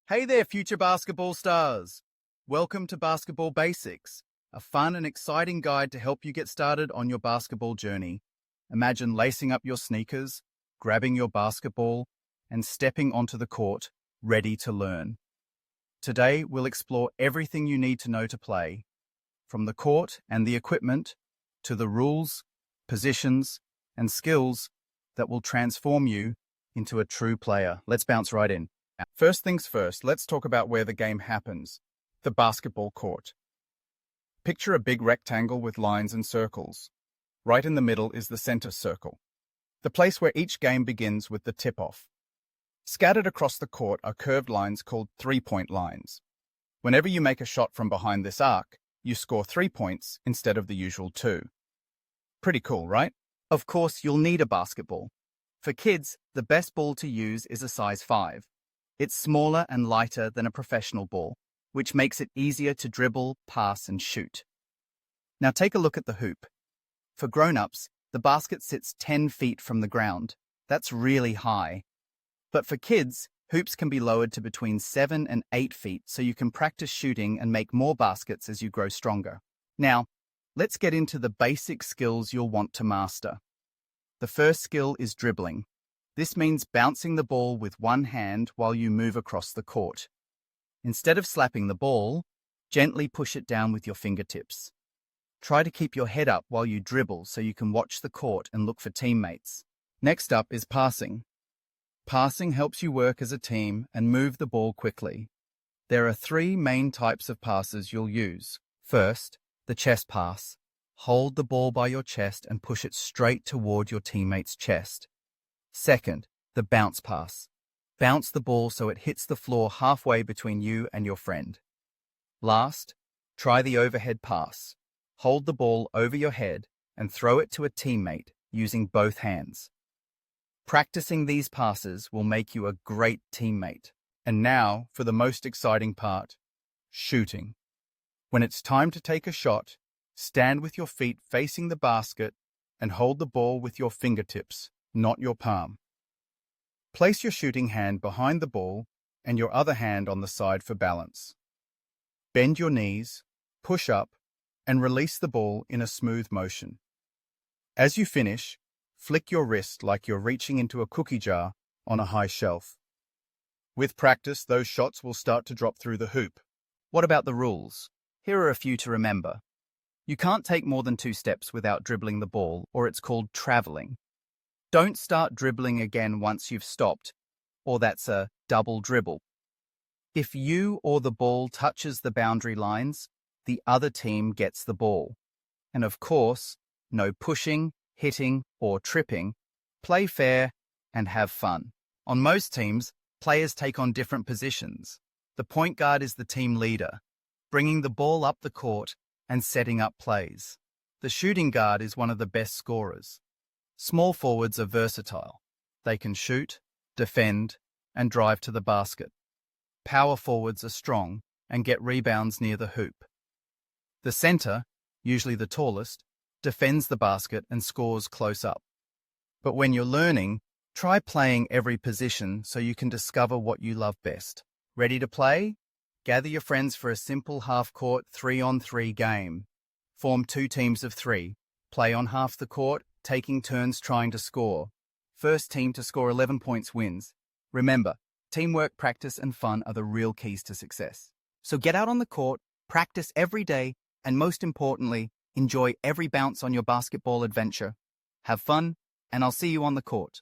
Hey there, future basketball stars! Welcome to Basketball Basics, a fun and exciting guide to help you get started on your basketball journey. Imagine lacing up your sneakers, grabbing your basketball, and stepping onto the court, ready to learn. Today, we'll explore everything you need to know to play, from the court and the equipment to the rules, positions, and skills that will transform you into a true player. Let's bounce right in. First things first, let's talk about where the game happens, the basketball court. Picture a big rectangle with lines and circles. Right in the middle is the center circle, the place where each game begins with the tip-off. Scattered across the court are curved lines called three-point lines. Whenever you make a shot from behind this arc, you score 3 points instead of the usual 2. Pretty cool, right? Of course, you'll need a basketball. For kids, the best ball to use is a size 5. It's smaller and lighter than a professional ball, which makes it easier to dribble, pass, and shoot. Now take a look at the hoop. For grown-ups, the basket sits 10 feet from the ground. That's really high. But for kids, hoops can be lowered to between 7 and 8 feet so you can practice shooting and make more baskets as you grow stronger. Now, let's get into the basic skills you'll want to master. The first skill is dribbling. This means bouncing the ball with one hand while you move across the court. Instead of slapping the ball, gently push it down with your fingertips. Try to keep your head up while you dribble so you can watch the court and look for teammates. Next up is passing. Passing helps you work as a team and move the ball quickly. There are 3 main types of passes you'll use. First, the chest pass. Hold the ball by your chest and push it straight toward your teammate's chest. Second, the bounce pass. Bounce the ball so it hits the floor halfway between you and your friend. Last, try the overhead pass. Hold the ball over your head and throw it to a teammate using both hands. Practicing these passes will make you a great teammate. And now for the most exciting part, shooting. When it's time to take a shot, stand with your feet facing the basket and hold the ball with your fingertips, not your palm. Place your shooting hand behind the ball and your other hand on the side for balance. Bend your knees, push up, and release the ball in a smooth motion. As you finish, flick your wrist like you're reaching into a cookie jar on a high shelf. With practice, those shots will start to drop through the hoop. What about the rules? Here are a few to remember. You can't take more than 2 steps without dribbling the ball, or it's called traveling. Don't start dribbling again once you've stopped, or that's a double dribble. If you or the ball touches the boundary lines, the other team gets the ball. And of course, no pushing, hitting, or tripping. Play fair and have fun. On most teams, players take on different positions. The point guard is the team leader, bringing the ball up the court and setting up plays. The shooting guard is one of the best scorers. Small forwards are versatile. They can shoot, defend, and drive to the basket. Power forwards are strong and get rebounds near the hoop. The center, usually the tallest, defends the basket and scores close up. But when you're learning, try playing every position so you can discover what you love best. Ready to play? Gather your friends for a simple half-court 3-on-3 game. Form 2 teams of 3. Play on half the court, taking turns trying to score. First team to score 11 points wins. Remember, teamwork, practice, and fun are the real keys to success. So get out on the court, practice every day, and most importantly, enjoy every bounce on your basketball adventure. Have fun, and I'll see you on the court.